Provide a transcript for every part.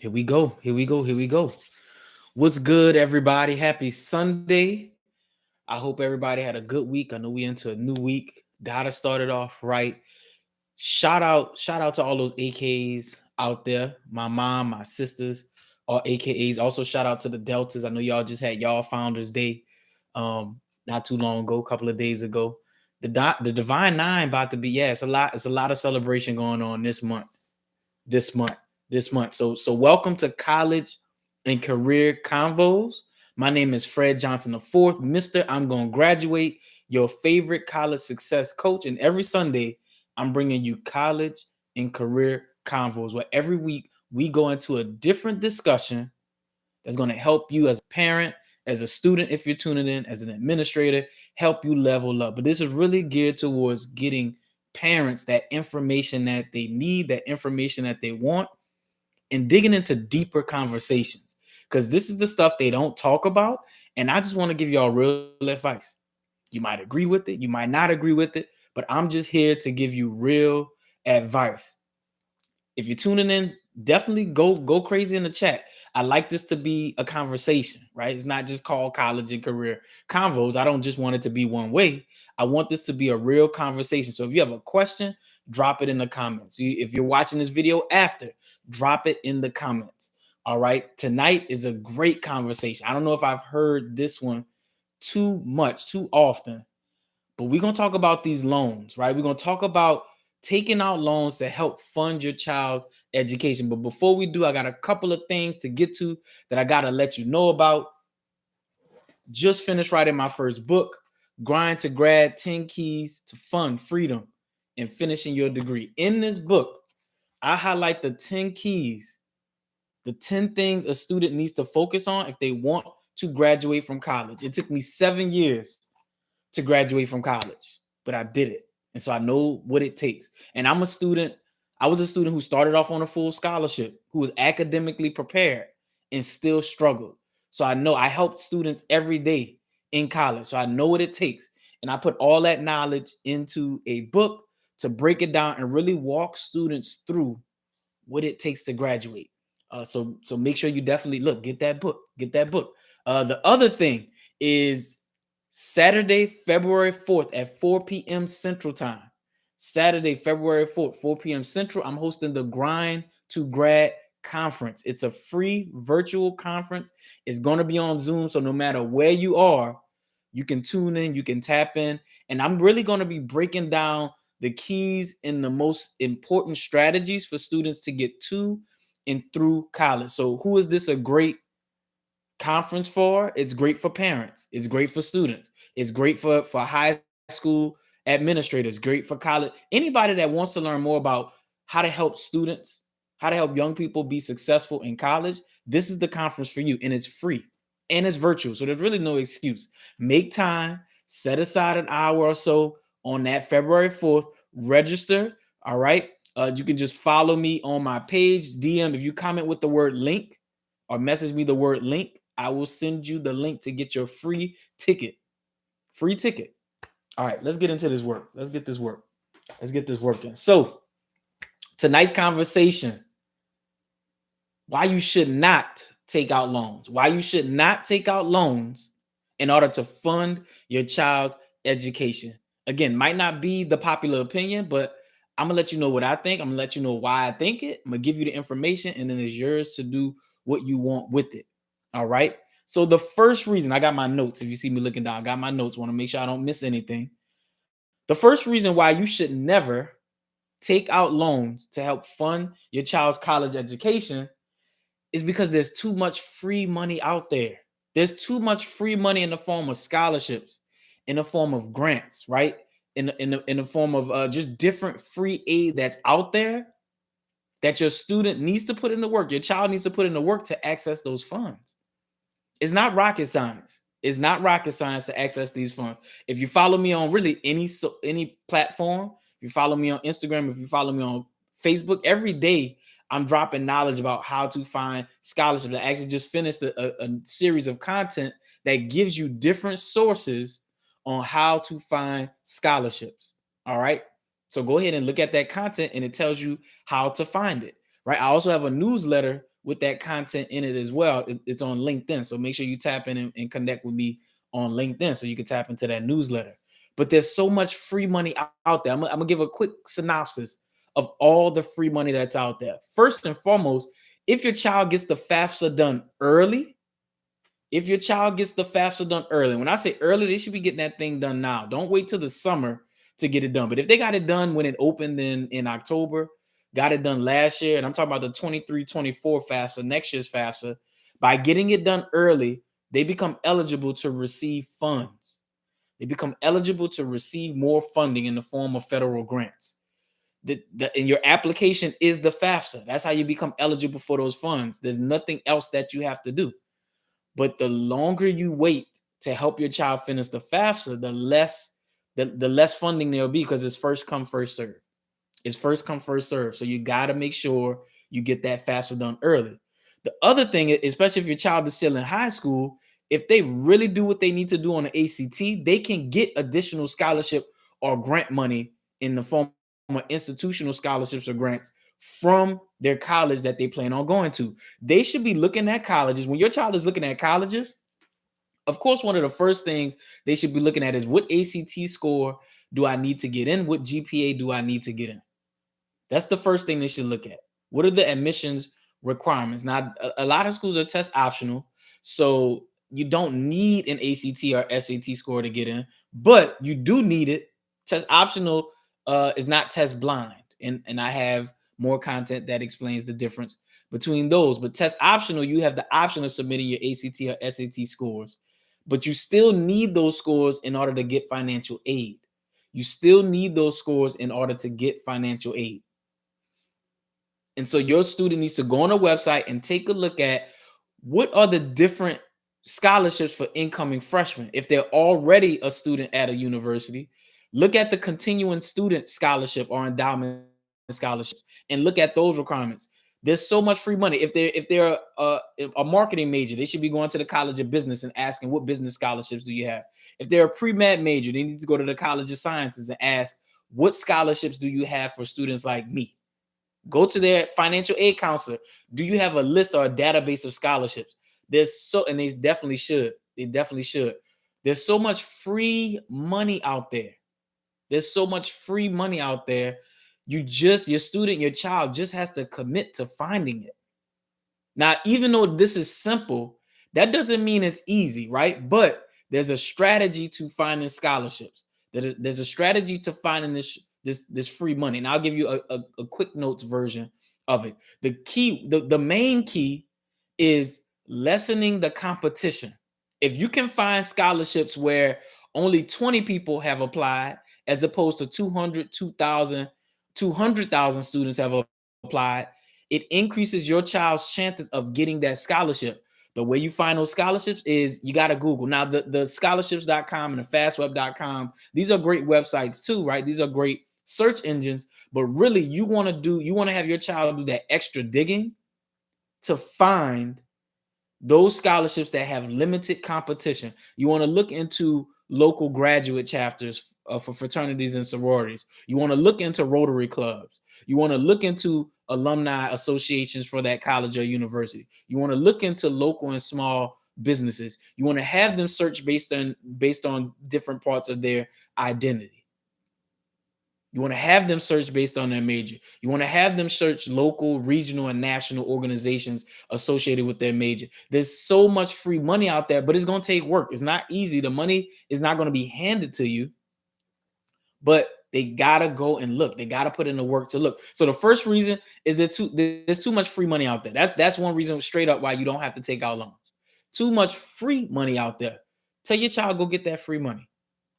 Here we go. Here we go. Here we go. What's good, everybody? Happy Sunday. I hope everybody had a good week. I know we into a new week. Gotta start it off right. Shout out to all those AKs out there. My mom, my sisters, all AKAs. Also, shout out to the Deltas. I know y'all just had y'all Founders Day not too long ago, a couple of days ago. The Divine Nine about to be, it's a lot of celebration going on this month, this month. So welcome to College and Career Convos. My name is Fred Johnson the fourth, Mr. I'm going to graduate, your favorite college success coach. And every Sunday, I'm bringing you College and Career Convos, where every week we go into a different discussion that's going to help you as a parent, as a student, if you're tuning in, as an administrator, help you level up. But this is really geared towards getting parents that information that they need, that information that they want, and digging into deeper conversations. Because this is the stuff they don't talk about. And I just want to give y'all real advice. You might agree with it, you might not agree with it, but I'm just here to give you real advice. If you're tuning in, definitely go crazy in the chat. I like this to be a conversation, right? It's not just called College and Career Convos. I don't just want it to be one way. I want this to be a real conversation. So if you have a question, drop it in the comments. If you're watching this video after, drop it in the comments. All right. Tonight is a great conversation. I don't know if I've heard this one too often, but we're going to talk about these loans, right? We're going to talk about taking out loans to help fund your child's education. But before we do, I got a couple of things to get to that I got to let you know about. Just finished writing my first book, Grind to Grad, 10 Keys to Fund Freedom and Finishing Your Degree. In this book, I highlight the 10 keys, the 10 things a student needs to focus on if they want to graduate from college. It took me 7 years to graduate from college, but I did it. And so I know what it takes. And I was a student who started off on a full scholarship, who was academically prepared and still struggled. So I know I help students every day in college. So I know what it takes. And I put all that knowledge into a book to break it down and really walk students through what it takes to graduate. So make sure you definitely get that book. The other thing is Saturday, February 4th at 4 p.m. Central Time. Saturday, February 4th, 4 p.m. Central, I'm hosting the Grind to Grad Conference. It's a free virtual conference. It's going to be on Zoom, so no matter where you are, you can tune in, you can tap in, and I'm really going to be breaking down the keys and the most important strategies for students to get to and through college. So who is this a great conference for? It's great for parents. It's great for students. It's great for high school administrators, great for college. Anybody that wants to learn more about how to help students, how to help young people be successful in college, this is the conference for you. And it's free and it's virtual. So there's really no excuse. Make time, set aside an hour or so on that February 4th, register. All right. You can just follow me on my page, DM. If you comment with the word link or message me the word link, I will send you the link to get your free ticket. Free ticket. All right, let's get into this work. Let's get this working. So tonight's conversation, why you should not take out loans. Why you should not take out loans in order to fund your child's education. Again, might not be the popular opinion, but I'm gonna let you know what I think. I'm gonna let you know why I think it. I'm gonna give you the information, and then it's yours to do what you want with it. All right. So the first reason, I got my notes. If you see me looking down, I got my notes. Want to make sure I don't miss anything. The first reason why you should never take out loans to help fund your child's college education is because there's too much free money out there. There's too much free money in the form of scholarships, in the form of grants, right? In the form of just different free aid that's out there that your student needs to put in the work. Your child needs to put in the work to access those funds. It's not rocket science. It's not rocket science to access these funds. If you follow me on really any platform, if you follow me on Instagram, if you follow me on Facebook, every day I'm dropping knowledge about how to find scholarships. I actually just finished a series of content that gives you different sources on how to find scholarships. All right. So go ahead and look at that content and it tells you how to find it. Right. I also have a newsletter with that content in it as well. It's on LinkedIn. So make sure you tap in and connect with me on LinkedIn so you can tap into that newsletter. But there's so much free money out there. I'm gonna give a quick synopsis of all the free money that's out there. First and foremost, if your child gets the FAFSA done early, if your child gets the FAFSA done early, when I say early, they should be getting that thing done now. Don't wait till the summer to get it done. But if they got it done when it opened in October, got it done last year, and I'm talking about the 23-24 FAFSA, next year's FAFSA, by getting it done early, they become eligible to receive funds. They become eligible to receive more funding in the form of federal grants. And your application is the FAFSA. That's how you become eligible for those funds. There's nothing else that you have to do. But the longer you wait to help your child finish the FAFSA, the less funding there'll be because it's first come, first serve. It's first come, first serve. So you got to make sure you get that FAFSA done early. The other thing, especially if your child is still in high school, if they really do what they need to do on the ACT, they can get additional scholarship or grant money in the form of institutional scholarships or grants from their college that they plan on going to. They should be looking at colleges. When your child is looking at colleges, of course, one of the first things they should be looking at is what ACT score do I need to get in? What GPA do I need to get in? That's the first thing they should look at. What are the admissions requirements? Now, a lot of schools are test optional, so you don't need an ACT or SAT score to get in, but you do need it. Test optional is not test blind, and I have more content that explains the difference between those. But test optional, you have the option of submitting your ACT or SAT scores, but you still need those scores in order to get financial aid. You still need those scores in order to get financial aid. And so your student needs to go on a website and take a look at what are the different scholarships for incoming freshmen. If they're already a student at a university, look at the continuing student scholarship or endowment scholarships and look at those requirements. There's so much free money. If they're a marketing major, they should be going to the College of Business and asking what business scholarships do you have. If they're a pre-med major, they need to go to the College of Sciences and ask what scholarships do you have for students like me. Go to their financial aid counselor. Do you have a list or a database of scholarships? And they definitely should. They definitely should. There's so much free money out there. There's so much free money out there. Your student, your child just has to commit to finding it. Now, even though this is simple, that doesn't mean it's easy, right? But there's a strategy to finding scholarships. There's a strategy to finding this free money. And I'll give you a quick notes version of it. The main key is lessening the competition. If you can find scholarships where only 20 people have applied, as opposed to 200,000 students have applied, it increases your child's chances of getting that scholarship. The way you find those scholarships is you got to Google. Now, the scholarships.com and the fastweb.com, these are great websites too, right? These are great search engines, but really you want to have your child do that extra digging to find those scholarships that have limited competition. You want to look into local graduate chapters for fraternities and sororities. You want to look into Rotary clubs. You want to look into alumni associations for that college or university. You want to look into local and small businesses. You want to have them search based on different parts of their identity. You want to have them search based on their major. You want to have them search local, regional, and national organizations associated with their major. There's so much free money out there, but it's going to take work. It's not easy. The money is not going to be handed to you, but they got to go and look. They got to put in the work to look. So the first reason is that there's too much free money out there. That's one reason straight up why you don't have to take out loans. Too much free money out there. Tell your child, go get that free money.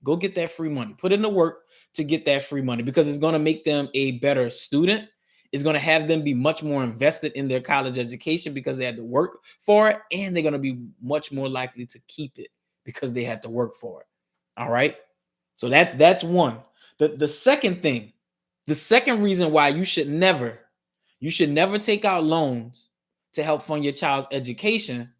Go get that free money. Put in the work to get that free money because it's going to make them a better student. It's going to have them be much more invested in their college education because they had to work for it, and they're going to be much more likely to keep it because they had to work for it. All right. So that's one. The second thing, the second reason why you should never take out loans to help fund your child's education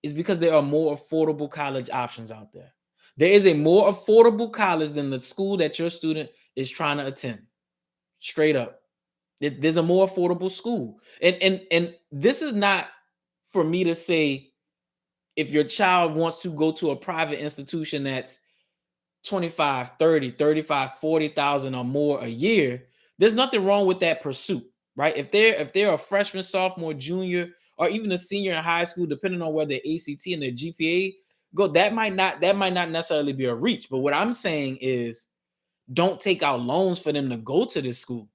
is because there are more affordable college options out there. There is a more affordable college than the school that your student is trying to attend. Straight up. There's a more affordable school. And this is not for me to say if your child wants to go to a private institution that's 25, 30, 35, 40,000 or more a year, there's nothing wrong with that pursuit, right? If they're a freshman, sophomore, junior, or even a senior in high school, depending on where their ACT and their GPA go, that might not necessarily be a reach. But what I'm saying is don't take out loans for them to go to this school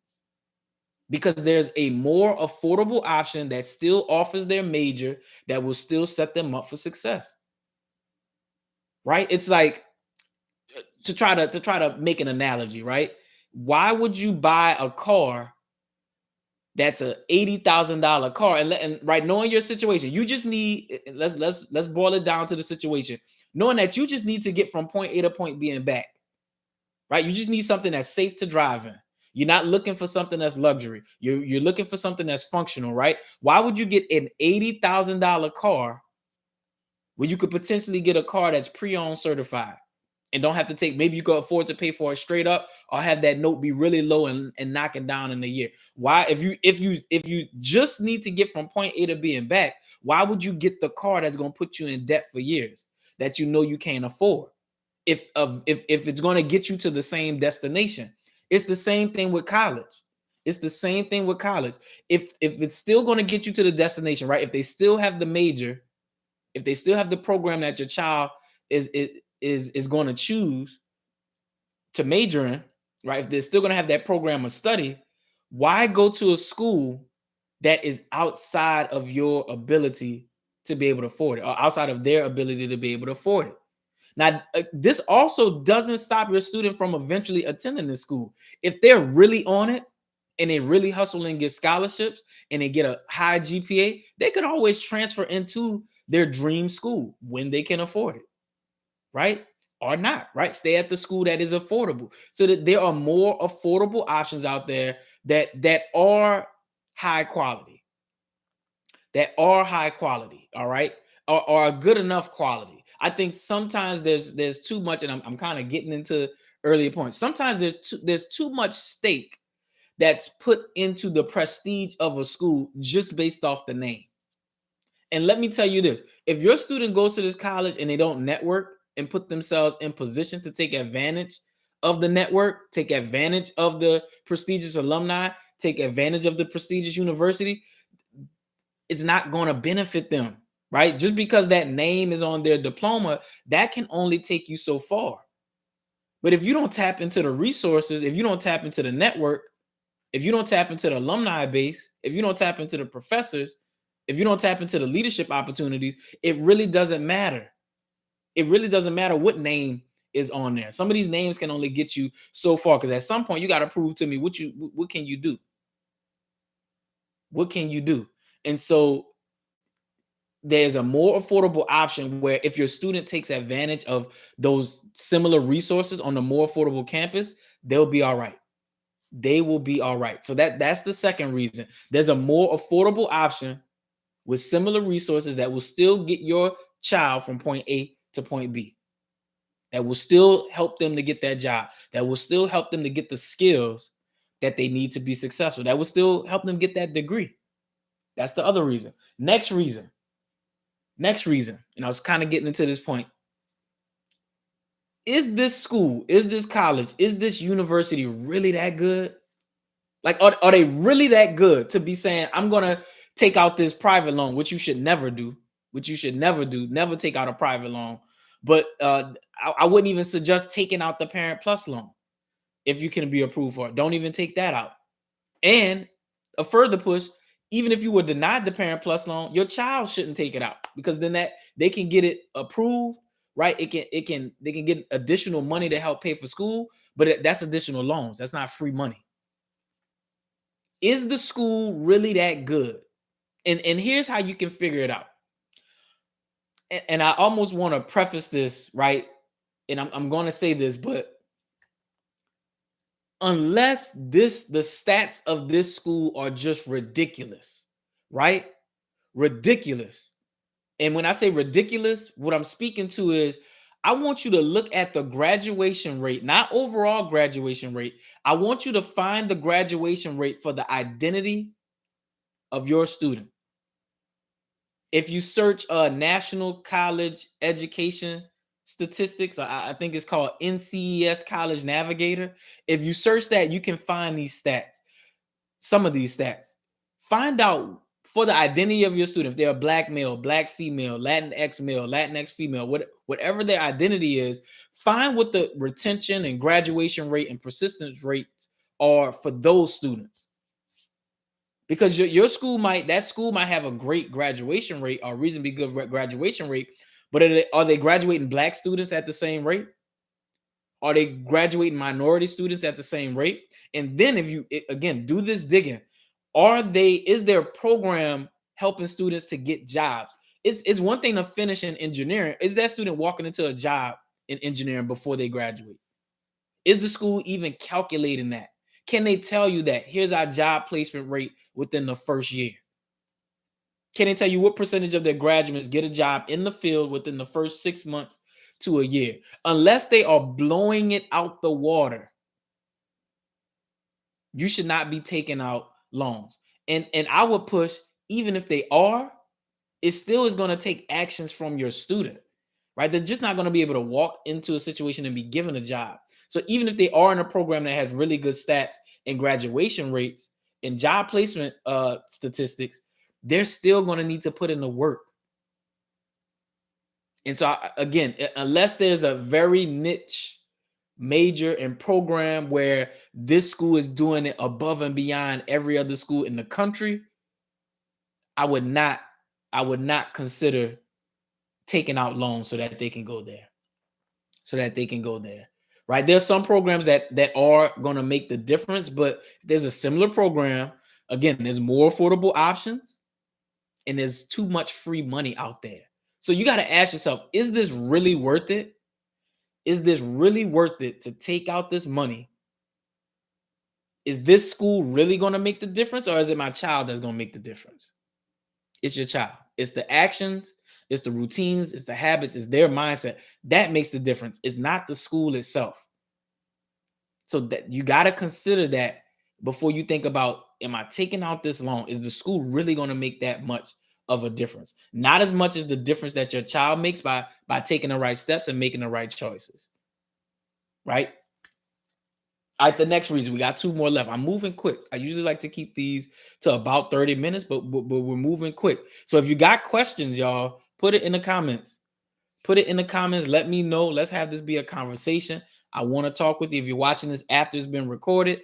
because there's a more affordable option that still offers their major that will still set them up for success. Right? It's like to try to make an analogy, right? Why would you buy a car that's a $80,000 car and right knowing your situation, you just need let's boil it down to the situation. Knowing that you just need to get from point A to point B and back, right? You just need something that's safe to drive in. You're not looking for something that's luxury. You're looking for something that's functional, right? Why would you get an $80,000 car when you could potentially get a car that's pre-owned certified and don't have to take, maybe you could afford to pay for it straight up or have that note be really low and knock it down in a year? Why, if you just need to get from point A to B and back, why would you get the car that's going to put you in debt for years that you know you can't afford? If it's going to get you to the same destination. It's the same thing with college. It's the same thing with college. If it's still going to get you to the destination, right? If they still have the major, if they still have the program that your child is going to choose to major in, right? If they're still going to have that program of study, why go to a school that is outside of your ability to be able to afford it, or outside of their ability to be able to afford it? Now, this also doesn't stop your student from eventually attending this school. If they're really on it and they really hustle and get scholarships and they get a high GPA, they could always transfer into their dream school when they can afford it, right? Or not, right? Stay at the school that is affordable. So that there are more affordable options out there that are high quality, all right, or a good enough quality. I think sometimes there's too much, and I'm kind of getting into earlier points. Sometimes there's too much stake that's put into the prestige of a school just based off the name. And let me tell you this, if your student goes to this college and they don't network and put themselves in position to take advantage of the network, take advantage of the prestigious alumni, take advantage of the prestigious university, it's not going to benefit them, right? Just because that name is on their diploma, that can only take you so far. But if you don't tap into the resources, if you don't tap into the network, if you don't tap into the alumni base, if you don't tap into the professors, if you don't tap into the leadership opportunities, it really doesn't matter. It really doesn't matter what name is on there. Some of these names can only get you so far because at some point you got to prove to me what can you do? What can you do? And so there's a more affordable option where if your student takes advantage of those similar resources on the more affordable campus, they'll be all right. They will be all right. So that's the second reason. There's a more affordable option with similar resources that will still get your child from point A to point B. That will still help them to get that job. That will still help them to get the skills that they need to be successful. That will still help them get that degree. That's the other reason. Next reason, and I was kind of getting into this point. Is this school, is this college, is this university really that good? Like, are they really that good to be saying, I'm going to take out this private loan, which you should never do, never take out a private loan. But I wouldn't even suggest taking out the Parent Plus loan if you can be approved for it. Don't even take that out. And a further push, even if you were denied the Parent Plus loan, your child shouldn't take it out because then that they can get it approved, right? They can get additional money to help pay for school, but that's additional loans. That's not free money. Is the school really that good? And here's how you can figure it out. And I almost want to preface this, right? And I'm going to say this, but unless the stats of this school are just ridiculous, right? Ridiculous. And when I say ridiculous, what I'm speaking to is I want you to look at the graduation rate, not overall graduation rate. I want you to find the graduation rate for the identity of your student. If you search National College Education Statistics, I think it's called NCES College Navigator. If you search that, you can find these stats, some of these stats. Find out for the identity of your student, if they're a black male, black female, Latinx female, whatever their identity is, find what the retention and graduation rate and persistence rates are for those students. Because your school might have a great graduation rate or reasonably good graduation rate, but are they graduating black students at the same rate? Are they graduating minority students at the same rate? And then if you again do this digging, is their program helping students to get jobs? It's one thing to finish in engineering. Is that student walking into a job in engineering before they graduate? Is the school even calculating that? Can they tell you that here's our job placement rate within the first year? Can they tell you what percentage of their graduates get a job in the field within the first 6 months to a year? Unless they are blowing it out the water, you should not be taking out loans. And I would push, even if they are, it still is going to take actions from your student, right? They're just not going to be able to walk into a situation and be given a job. So even if they are in a program that has really good stats and graduation rates and job placement statistics, they're still going to need to put in the work. And so again, unless there's a very niche major and program where this school is doing it above and beyond every other school in the country, I would not consider taking out loans so that they can go there. Right? There's some programs that are going to make the difference, but if there's a similar program, again, there's more affordable options and there's too much free money out there. So you got to ask yourself, is this really worth it? Is this really worth it to take out this money? Is this school really going to make the difference, or is it my child that's going to make the difference? It's your child. It's the actions, it's the routines, it's the habits, it's their mindset that makes the difference. It's not the school itself. So that you got to consider that before you think about, am I taking out this loan? Is the school really going to make that much of a difference? Not as much as the difference that your child makes by taking the right steps and making the right choices. Right? All right, the next reason, we got two more left. I'm moving quick. I usually like to keep these to about 30 minutes, but we're moving quick. So if you got questions, y'all, put it in the comments. Put it in the comments. Let me know. Let's have this be a conversation. I want to talk with you. If you're watching this after it's been recorded,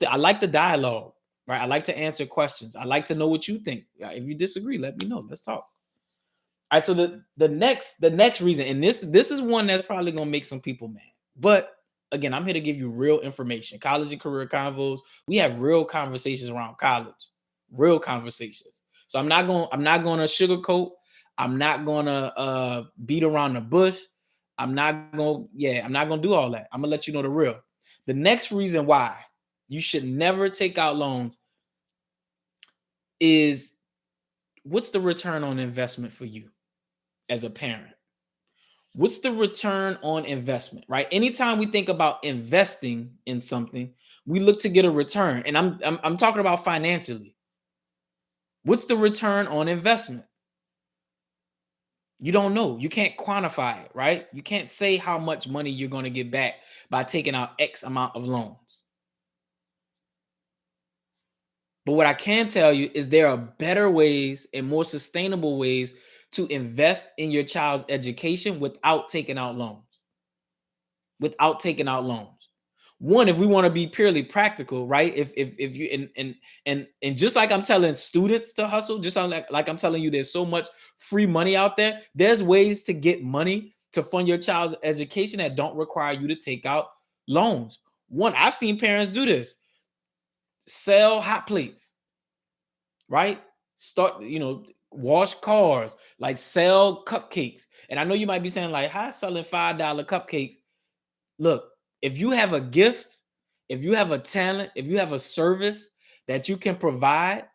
I like the dialogue, right? I like to answer questions. I like to know what you think. If you disagree, let me know. Let's talk. All right, so the next reason, and this is one that's probably gonna make some people mad, but again, I'm here to give you real information. College and career convos. We have real conversations around college, real conversations. So I'm not gonna sugarcoat. I'm not gonna beat around the bush. I'm not gonna do all that. I'm gonna let you know the real. The next reason why you should never take out loans is, what's the return on investment for you as a parent? What's the return on investment, right? Anytime we think about investing in something, we look to get a return. And I'm talking about financially. What's the return on investment? You don't know. You can't quantify it, right? You can't say how much money you're going to get back by taking out X amount of loans. But what I can tell you is there are better ways and more sustainable ways to invest in your child's education without taking out loans. One, if we want to be purely practical, right? If you and just like I'm telling students to hustle, just like I'm telling you, there's so much free money out there. There's ways to get money to fund your child's education that don't require you to take out loans. One, I've seen parents do this. Sell hot plates, right? Wash cars, like sell cupcakes. And I know you might be saying, like, how selling $5 cupcakes? Look, if you have a gift, if you have a talent, if you have a service that you can provide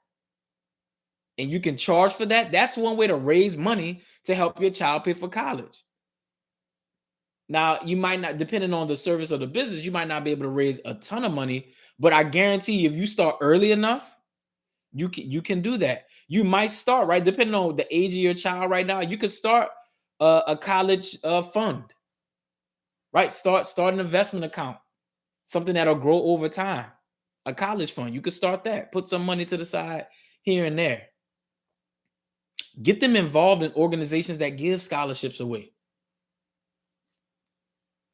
and you can charge for that, that's one way to raise money to help your child pay for college. Now, you might not, depending on the service of the business, you might not be able to raise a ton of money, but I guarantee you, if you start early enough, you can do that. You might start, right, depending on the age of your child right now, you could start a college fund, right? Start an investment account, something that'll grow over time. A college fund, you could start that. Put some money to the side here and there. Get them involved in organizations that give scholarships away,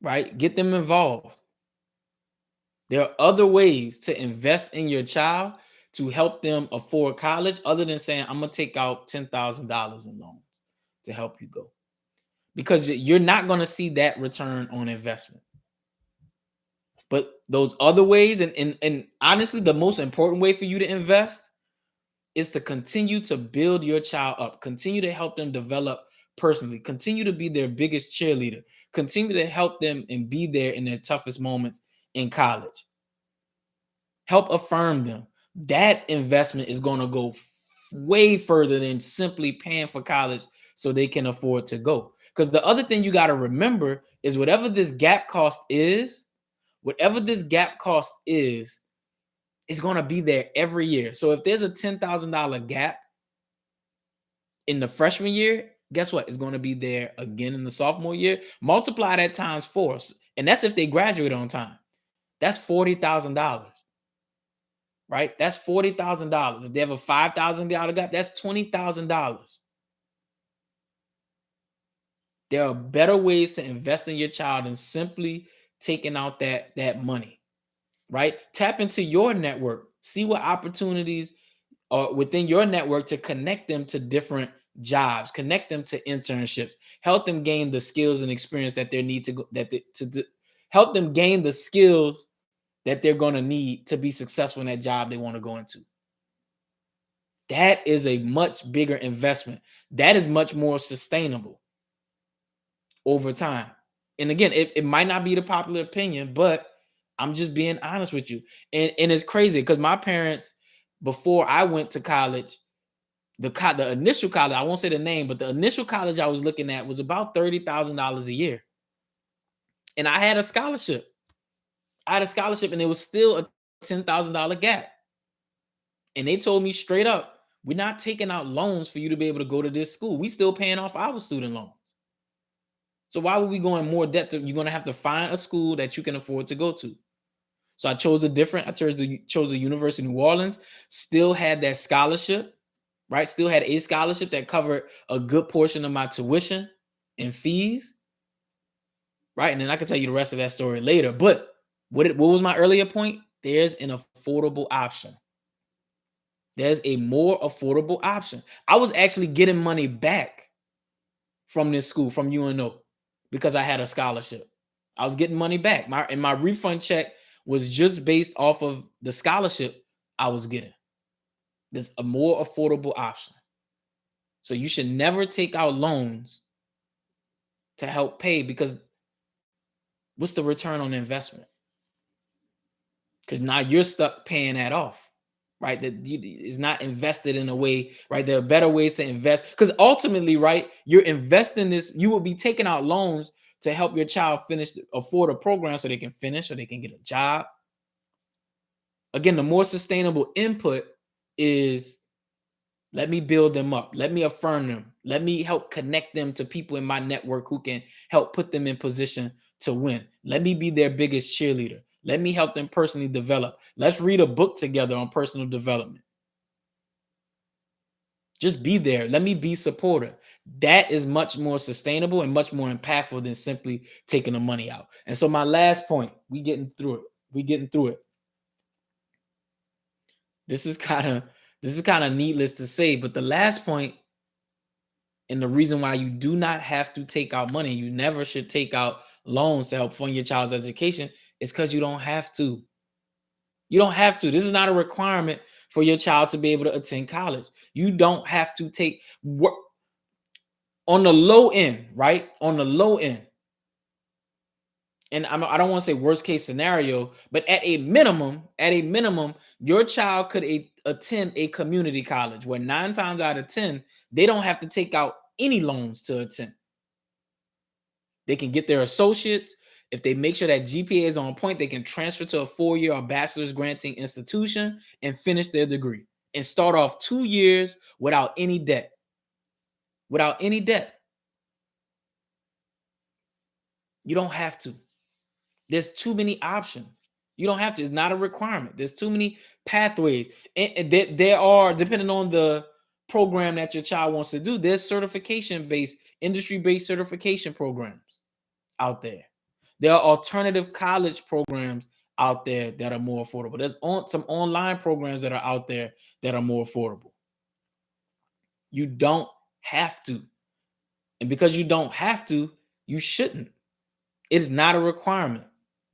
right? Get them involved. There are other ways to invest in your child to help them afford college other than saying, I'm going to take out $10,000 in loans to help you go. Because you're not going to see that return on investment. But those other ways, and honestly, the most important way for you to invest is to continue to build your child up, continue to help them develop personally, continue to be their biggest cheerleader, continue to help them and be there in their toughest moments in college. Help affirm them. That investment is going to go way further than simply paying for college so they can afford to go. Because the other thing you got to remember is whatever this gap cost is, is going to be there every year. So if there's a $10,000 gap in the freshman year, guess what? It's going to be there again in the sophomore year. Multiply that times 4. And that's if they graduate on time. That's $40,000. Right? That's $40,000. If they have a $5,000 gap, that's $20,000. There are better ways to invest in your child than simply taking out that money, right? Tap into your network. See what opportunities are within your network to connect them to different jobs, connect them to internships, help them gain the skills and experience that they need to go, to help them gain the skills that they're going to need to be successful in that job they want to go into. That is a much bigger investment. That is much more sustainable over time. And again, it might not be the popular opinion, but I'm just being honest with you. And it's crazy because my parents, before I went to college, the initial college, I won't say the name, but the initial college I was looking at was about $30,000 a year. And I had a scholarship. And it was still a $10,000 gap. And they told me straight up, we're not taking out loans for you to be able to go to this school. We still paying off our student loans. So why would we go in more debt? You're going to have to find a school that you can afford to go to. So I chose chose the University of New Orleans, still had that scholarship, right? Still had a scholarship that covered a good portion of my tuition and fees, right? And then I can tell you the rest of that story later. But what was my earlier point? There's an affordable option. There's a more affordable option. I was actually getting money back from this school, from UNO, because I had a scholarship. I was getting money back. My refund check was just based off of the scholarship I was getting. There's a more affordable option. So you should never take out loans to help pay, because what's the return on investment? Because now you're stuck paying that off, right? That is not invested in a way, right? There are better ways to invest, because ultimately, right, you're investing this. You will be taking out loans to help your child afford a program so they can finish or they can get a job. Again, the more sustainable input is, let me build them up. Let me affirm them. Let me help connect them to people in my network who can help put them in position to win. Let me be their biggest cheerleader. Let me help them personally develop. Let's read a book together on personal development. Just be there. Let me be supportive. That is much more sustainable and much more impactful than simply taking the money out. And so my last point, we getting through it. This is kind of needless to say, but the last point, and the reason why you do not have to take out money, you never should take out loans to help fund your child's education, is because you don't have to. You don't have to. This is not a requirement for your child to be able to attend college. You don't have to take work on the low end, right? On the low end. And I don't want to say worst case scenario, but at a minimum, your child could attend a community college where 9 times out of 10, they don't have to take out any loans to attend. They can get their associates. If they make sure that GPA is on point, they can transfer to a 4-year or bachelor's granting institution and finish their degree and start off 2 years without any debt. Without any debt. You don't have to. There's too many options. You don't have to. It's not a requirement. There's too many pathways. And there are, depending on the program that your child wants to do, there's certification-based, industry-based certification programs out there. There are alternative college programs out there that are more affordable. There's some online programs that are out there that are more affordable. You don't have to. And because you don't have to, you shouldn't. It's not a requirement.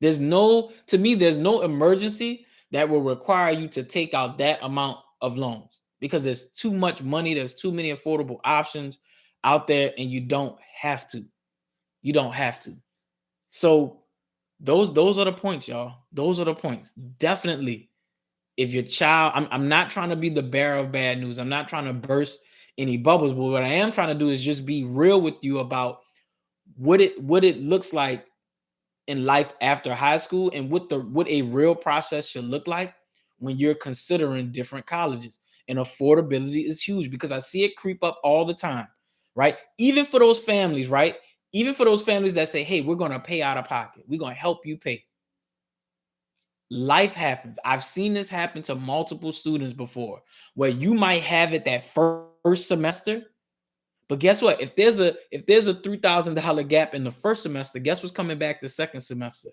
There's no emergency that will require you to take out that amount of loans because there's too much money, there's too many affordable options out there, and you don't have to. You don't have to. So those are the points, y'all. Those are the points. Definitely, if your child, I'm not trying to be the bearer of bad news. I'm not trying to burst any bubbles, but what I am trying to do is just be real with you about what it looks like in life after high school and what a real process should look like when you're considering different colleges. And affordability is huge because I see it creep up all the time, right? Even for those families, right? Even for those families that say, hey, we're going to pay out of pocket. We're going to help you pay. Life happens. I've seen this happen to multiple students before where you might have it that first semester. But guess what? If there's a $3,000 gap in the first semester, guess what's coming back the second semester?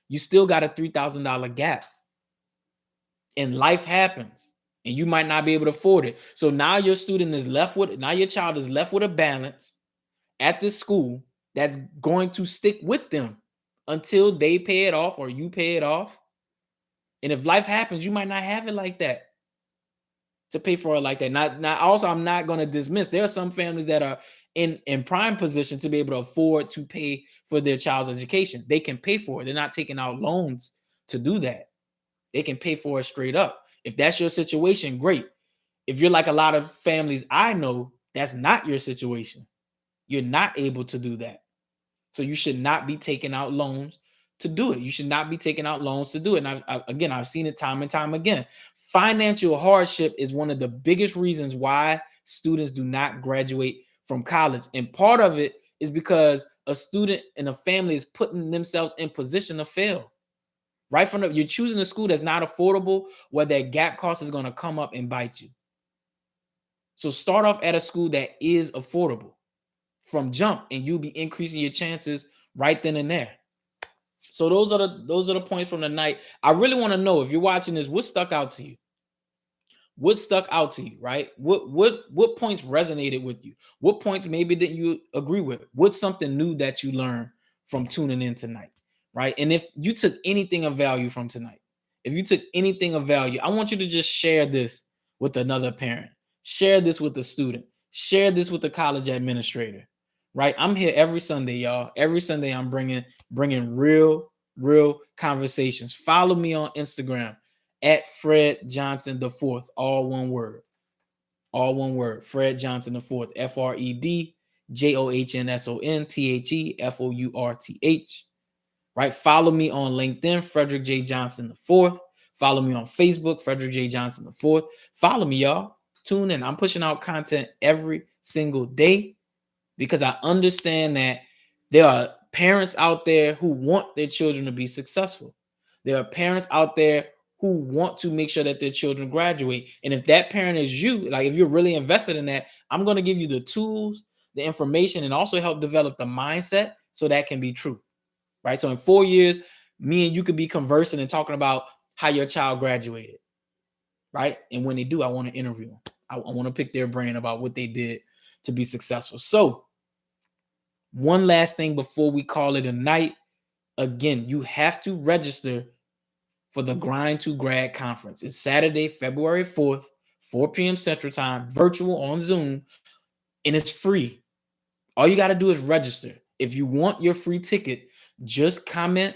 You still got a $3,000 gap. And life happens. And you might not be able to afford it. So now your child is left with a balance at this school that's going to stick with them until they pay it off or you pay it off. And if life happens, you might not have it like that to pay for it like that. Not also, I'm not going to dismiss. There are some families that are in prime position to be able to afford to pay for their child's education. They can pay for it. They're not taking out loans to do that. They can pay for it straight up. If that's your situation, great. If you're like a lot of families I know, that's not your situation. You're not able to do that. So you should not be taking out loans to do it. You should not be taking out loans to do it. And I've seen it time and time again. Financial hardship is one of the biggest reasons why students do not graduate from college. And part of it is because a student and a family is putting themselves in position to fail. Right from you're choosing a school that's not affordable, where that gap cost is going to come up and bite you. So start off at a school that is affordable from jump, and you'll be increasing your chances right then and there. So those are the points from the night. I really want to know, if you're watching this, what stuck out to you? What stuck out to you, right? What points resonated with you? What points maybe didn't you agree with? What's something new that you learned from tuning in tonight, right? And if you took anything of value from tonight, I want you to just share this with another parent. Share this with a student. Share this with the college administrator, right? I'm here every Sunday, y'all. Every Sunday I'm bringing real conversations. Follow me on Instagram at Fred Johnson the Fourth, all one word. Fred Johnson the Fourth, FredJohnsonTheForth. Right? Follow me on LinkedIn, Frederick J. Johnson the Fourth. Follow me on Facebook, Frederick J. Johnson the Fourth. Follow me, y'all. Tune in. I'm pushing out content every single day because I understand that there are parents out there who want their children to be successful. There are parents out there who want to make sure that their children graduate. And if that parent is you, like if you're really invested in that, I'm going to give you the tools, the information, and also help develop the mindset so that can be true. Right? So in 4 years, me and you could be conversing and talking about how your child graduated. Right? And when they do, I want to interview them. I want to pick their brain about what they did to be successful. So one last thing before we call it a night. Again, you have to register for the Grind to Grad Conference. It's Saturday, February 4th, 4 p.m. Central Time, virtual on Zoom, and it's free. All you got to do is register. If you want your free ticket, just comment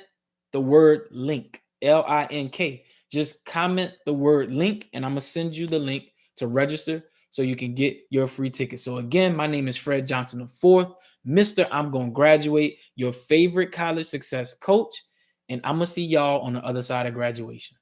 the word link, LINK. Just comment the word link, and I'm going to send you the link to register so you can get your free ticket. So again, my name is Fred Johnson IV. Mr. I'm going to graduate, your favorite college success coach. And I'm going to see y'all on the other side of graduation.